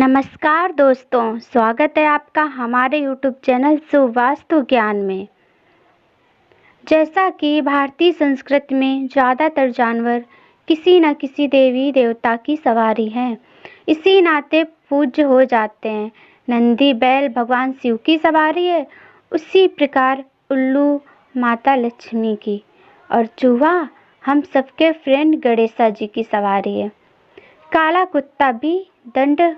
नमस्कार दोस्तों, स्वागत है आपका हमारे YouTube चैनल सुवास्तु ज्ञान में। जैसा कि भारतीय संस्कृति में ज़्यादातर जानवर किसी न किसी देवी देवता की सवारी हैं, इसी नाते पूज्य हो जाते हैं। नंदी बैल भगवान शिव की सवारी है, उसी प्रकार उल्लू माता लक्ष्मी की, और चूहा हम सबके फ्रेंड गणेशा जी की सवारी है। काला कुत्ता भी दंड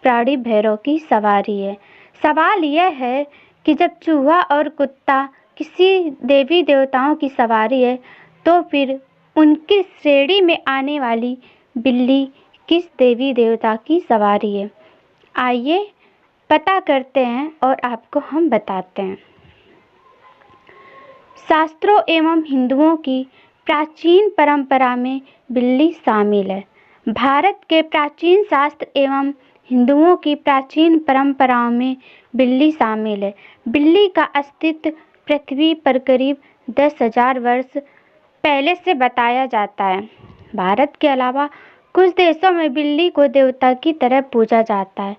प्राणी भैरव की सवारी है। सवाल यह है कि जब चूहा और कुत्ता किसी देवी देवताओं की सवारी है, तो फिर उनकी श्रेणी में आने वाली बिल्ली किस देवी देवता की सवारी है? आइए पता करते हैं और आपको हम बताते हैं। शास्त्रों एवं हिंदुओं की प्राचीन परंपरा में बिल्ली शामिल है। भारत के प्राचीन शास्त्र एवं हिंदुओं की प्राचीन परंपराओं में बिल्ली शामिल है। बिल्ली का अस्तित्व पृथ्वी पर करीब 10,000 वर्ष पहले से बताया जाता है। भारत के अलावा कुछ देशों में बिल्ली को देवता की तरह पूजा जाता है।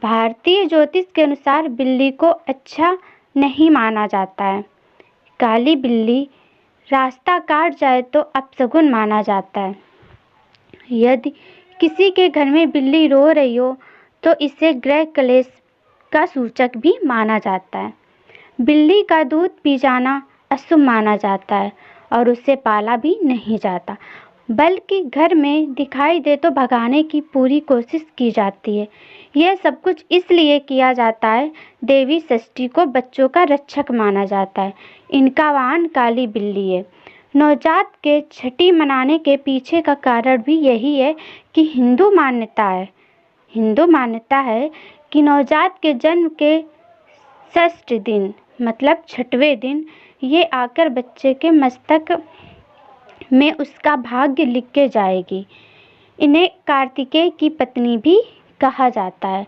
भारतीय ज्योतिष के अनुसार बिल्ली को अच्छा नहीं माना जाता है। काली बिल्ली रास्ता काट जाए तो अपशगुन माना जाता है। यदि किसी के घर में बिल्ली रो रही हो तो इसे गृह कलेश का सूचक भी माना जाता है। बिल्ली का दूध पी जाना अशुभ माना जाता है और उसे पाला भी नहीं जाता, बल्कि घर में दिखाई दे तो भगाने की पूरी कोशिश की जाती है। यह सब कुछ इसलिए किया जाता है, देवी षष्ठी को बच्चों का रक्षक माना जाता है। इनका वाहन काली बिल्ली है। नवजात के छठी मनाने के पीछे का कारण भी यही है कि हिंदू मान्यता है कि नवजात के जन्म के षष्ठ दिन मतलब छठवें दिन ये आकर बच्चे के मस्तक में उसका भाग्य लिख के जाएगी। इन्हें कार्तिकेय की पत्नी भी कहा जाता है।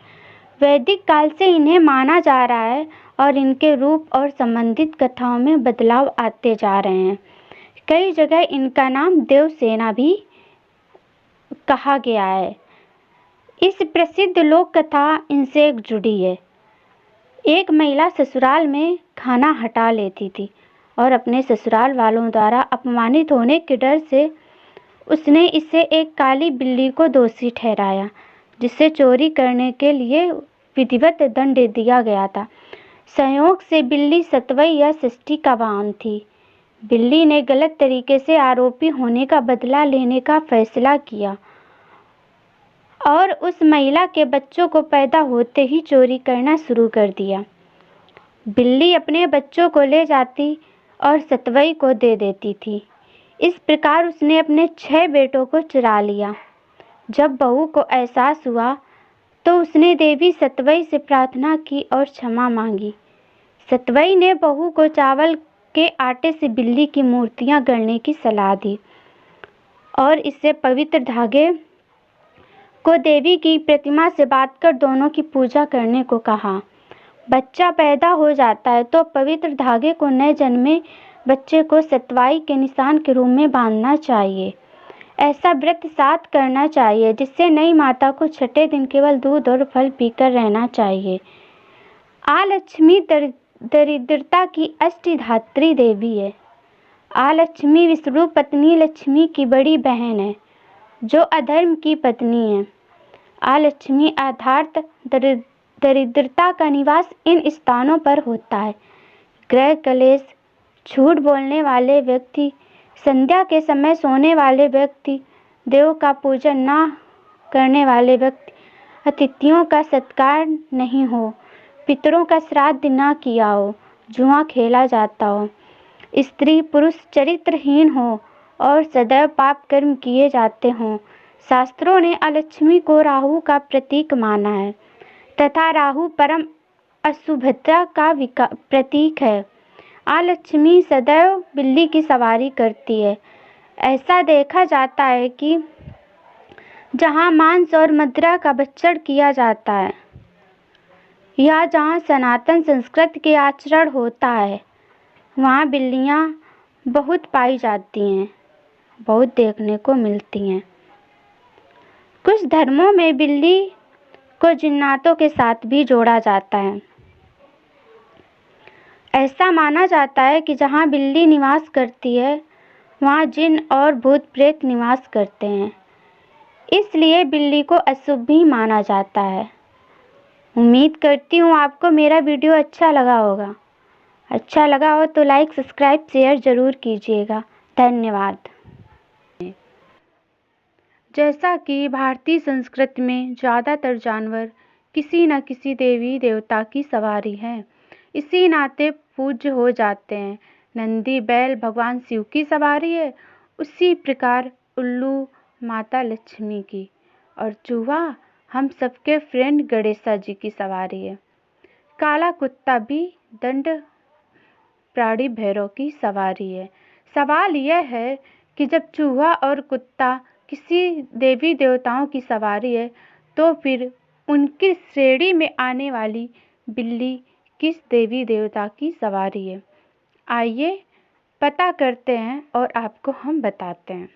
वैदिक काल से इन्हें माना जा रहा है और इनके रूप और संबंधित कथाओं में बदलाव आते जा रहे हैं। कई जगह इनका नाम देवसेना भी कहा गया है। इस प्रसिद्ध लोक कथा इनसे जुड़ी है। एक महिला ससुराल में खाना हटा लेती थी और अपने ससुराल वालों द्वारा अपमानित होने के डर से उसने इसे एक काली बिल्ली को दोषी ठहराया, जिसे चोरी करने के लिए विधिवत दंड दिया गया था। संयोग से बिल्ली सतवई या षष्ठी का वाहन थी। बिल्ली ने गलत तरीके से आरोपी होने का बदला लेने का फैसला किया और उस महिला के बच्चों को पैदा होते ही चोरी करना शुरू कर दिया। बिल्ली अपने बच्चों को ले जाती और सतवई को दे देती थी। इस प्रकार उसने अपने 6 बेटों को चुरा लिया। जब बहू को एहसास हुआ तो उसने देवी सतवई से प्रार्थना की और क्षमा मांगी। सतवई ने बहू को चावल के आटे से बिल्ली की मूर्तियां गढ़ने की सलाह दी और इससे पवित्र धागे को देवी की प्रतिमा से बांधकर दोनों की पूजा करने को कहा। बच्चा पैदा हो जाता है तो पवित्र धागे को नए जन्मे बच्चे को सतवाई के निशान के रूप में बांधना चाहिए। ऐसा व्रत 7 करना चाहिए, जिससे नई माता को छठे दिन केवल दूध और फल पीकर रहना चाहिए। आलक्ष्मी दरिद्रता की अष्टधात्री देवी है। आलक्ष्मी विष्णु पत्नी लक्ष्मी की बड़ी बहन है, जो अधर्म की पत्नी है। आलक्ष्मी अर्थात दरिद्रता का निवास इन स्थानों पर होता है। गृह कलेश, झूठ बोलने वाले व्यक्ति, संध्या के समय सोने वाले व्यक्ति, देव का पूजन न करने वाले व्यक्ति, अतिथियों का सत्कार नहीं हो, पितरों का श्राद्ध न किया हो, जुआ खेला जाता हो, स्त्री पुरुष चरित्रहीन हो और सदैव पाप कर्म किए जाते हों। शास्त्रों ने अलक्ष्मी को राहु का प्रतीक माना है तथा राहु परम अशुभता का प्रतीक है। आलक्ष्मी सदैव बिल्ली की सवारी करती है। ऐसा देखा जाता है कि जहाँ मांस और मदिरा का भक्षण किया जाता है या जहाँ सनातन संस्कृति के आचरण होता है, वहाँ बिल्लियाँ बहुत पाई जाती हैं, बहुत देखने को मिलती हैं। कुछ धर्मों में बिल्ली को जिन्नातों के साथ भी जोड़ा जाता है। ऐसा माना जाता है कि जहाँ बिल्ली निवास करती है वहाँ जिन और भूत प्रेत निवास करते हैं, इसलिए बिल्ली को अशुभ भी माना जाता है। उम्मीद करती हूँ आपको मेरा वीडियो अच्छा लगा होगा। अच्छा लगा हो तो लाइक, सब्सक्राइब, शेयर ज़रूर कीजिएगा। धन्यवाद। जैसा कि भारतीय संस्कृति में ज़्यादातर जानवर किसी न किसी देवी देवता की सवारी हैं, इसी नाते पूज्य हो जाते हैं। नंदी बैल भगवान शिव की सवारी है, उसी प्रकार उल्लू माता लक्ष्मी की, और चूहा हम सबके फ्रेंड गणेशा जी की सवारी है। काला कुत्ता भी दंड प्राणी भैरव की सवारी है। सवाल यह है कि जब चूहा और कुत्ता किसी देवी देवताओं की सवारी है, तो फिर उनकी श्रेणी में आने वाली बिल्ली किस देवी देवता की सवारी है? आइए पता करते हैं और आपको हम बताते हैं।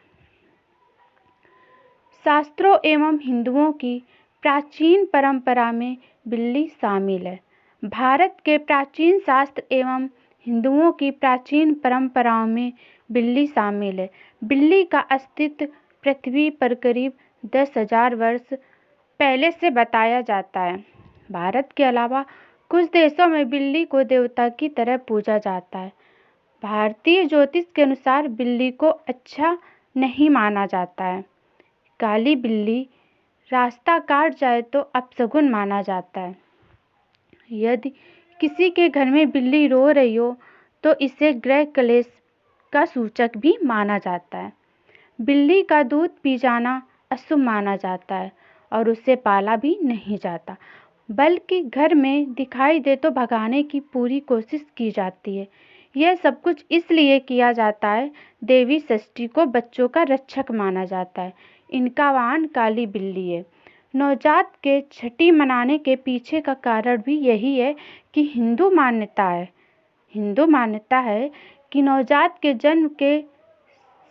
शास्त्रों एवं हिंदुओं की प्राचीन परंपरा में बिल्ली शामिल है। भारत के प्राचीन शास्त्र एवं हिंदुओं की प्राचीन परंपराओं में बिल्ली शामिल है। बिल्ली का अस्तित्व पृथ्वी पर करीब 10,000 वर्ष पहले से बताया जाता है। भारत के अलावा कुछ देशों में बिल्ली को देवता की तरह पूजा जाता है। भारतीय ज्योतिष के अनुसार बिल्ली को अच्छा नहीं माना जाता है। काली बिल्ली रास्ता काट जाए तो अपशगुन माना जाता है। यदि किसी के घर में बिल्ली रो रही हो तो इसे गृह कलेश का सूचक भी माना जाता है। बिल्ली का दूध पी जाना अशुभ माना जाता है और उसे पाला भी नहीं जाता, बल्कि घर में दिखाई दे तो भगाने की पूरी कोशिश की जाती है। यह सब कुछ इसलिए किया जाता है, देवी षष्ठी को बच्चों का रक्षक माना जाता है। इनका वाहन काली बिल्ली है। नवजात के छठी मनाने के पीछे का कारण भी यही है कि हिंदू मान्यता है कि नवजात के जन्म के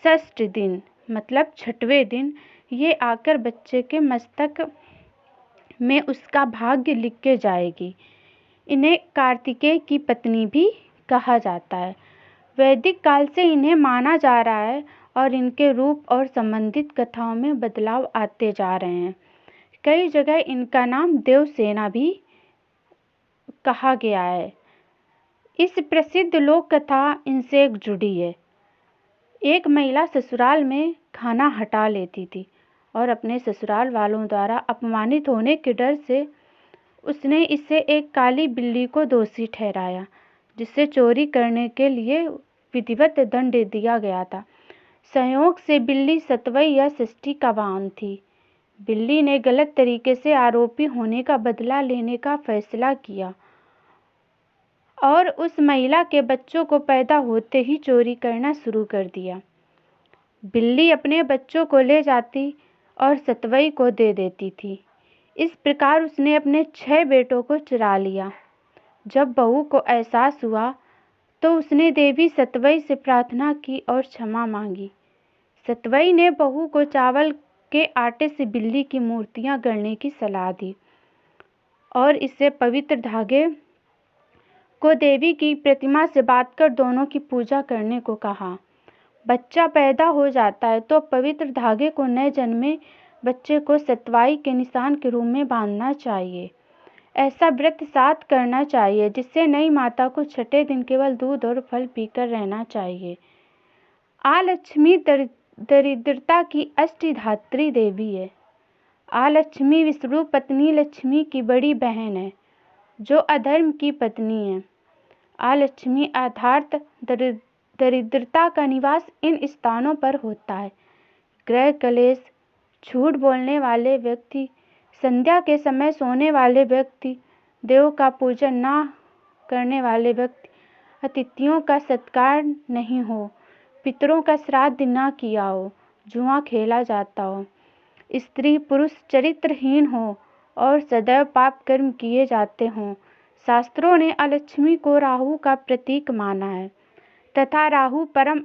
षष्ठ दिन मतलब छठवें दिन ये आकर बच्चे के मस्तक में उसका भाग्य लिख के जाएगी। इन्हें कार्तिकेय की पत्नी भी कहा जाता है। वैदिक काल से इन्हें माना जा रहा है और इनके रूप और संबंधित कथाओं में बदलाव आते जा रहे हैं। कई जगह इनका नाम देवसेना भी कहा गया है। इस प्रसिद्ध लोक कथा इनसे जुड़ी है। एक महिला ससुराल में खाना हटा लेती थी और अपने ससुराल वालों द्वारा अपमानित होने के डर से उसने इसे एक काली बिल्ली को दोषी ठहराया, जिसे चोरी करने के लिए विधिवत दंड दिया गया था। संयोग से बिल्ली सतवई या षष्ठी का वाहन थी। बिल्ली ने गलत तरीके से आरोपी होने का बदला लेने का फैसला किया और उस महिला के बच्चों को पैदा होते ही चोरी करना शुरू कर दिया। बिल्ली अपने बच्चों को ले जाती और सतवई को दे देती थी। इस प्रकार उसने अपने 6 बेटों को चुरा लिया। जब बहू को एहसास हुआ तो उसने देवी सतवई से प्रार्थना की और क्षमा मांगी। सतवई ने बहू को चावल के आटे से बिल्ली की मूर्तियां गढ़ने की सलाह दी और इसे पवित्र धागे को देवी की प्रतिमा से बांधकर दोनों की पूजा करने को कहा। बच्चा पैदा हो जाता है तो पवित्र धागे को नए जन्मे बच्चे को सतवाई के निशान के रूप में बांधना चाहिए। ऐसा व्रत 7 करना चाहिए, जिससे नई माता को छठे दिन केवल दूध और फल पीकर रहना चाहिए। आलक्ष्मी दरिद्रता की अष्टधात्री देवी है। आलक्ष्मी विष्णु पत्नी लक्ष्मी की बड़ी बहन है, जो अधर्म की पत्नी है। आलक्ष्मी अर्थात दरिद्रता का निवास इन स्थानों पर होता है। गृह कलेश, झूठ बोलने वाले व्यक्ति, संध्या के समय सोने वाले व्यक्ति, देव का पूजन ना करने वाले व्यक्ति, अतिथियों का सत्कार नहीं हो, पितरों का श्राद्ध ना किया हो, जुआ खेला जाता हो, स्त्री पुरुष चरित्रहीन हो और सदैव पाप कर्म किए जाते हों। शास्त्रों ने अलक्ष्मी को राहु का प्रतीक माना है तथा राहु परम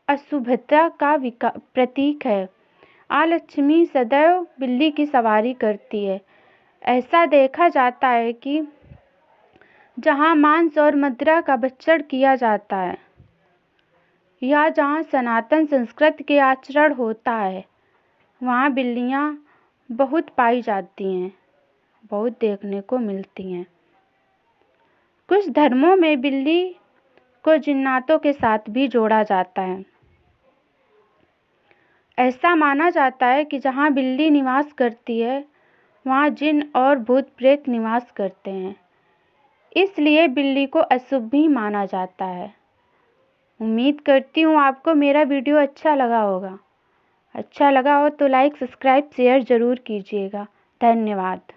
अशुभता का प्रतीक है। आलक्ष्मी सदैव बिल्ली की सवारी करती है। ऐसा देखा जाता है कि जहाँ मांस और मदिरा का भक्षण किया जाता है या जहाँ सनातन संस्कृति के आचरण होता है, वहाँ बिल्लियाँ बहुत पाई जाती हैं, बहुत देखने को मिलती हैं। कुछ धर्मों में बिल्ली को जिन्नातों के साथ भी जोड़ा जाता है। ऐसा माना जाता है कि जहाँ बिल्ली निवास करती है, वहाँ जिन और भूत प्रेत निवास करते हैं, इसलिए बिल्ली को अशुभ भी माना जाता है। उम्मीद करती हूँ आपको मेरा वीडियो अच्छा लगा होगा। अच्छा लगा हो तो लाइक, सब्सक्राइब, शेयर ज़रूर कीजिएगा। धन्यवाद।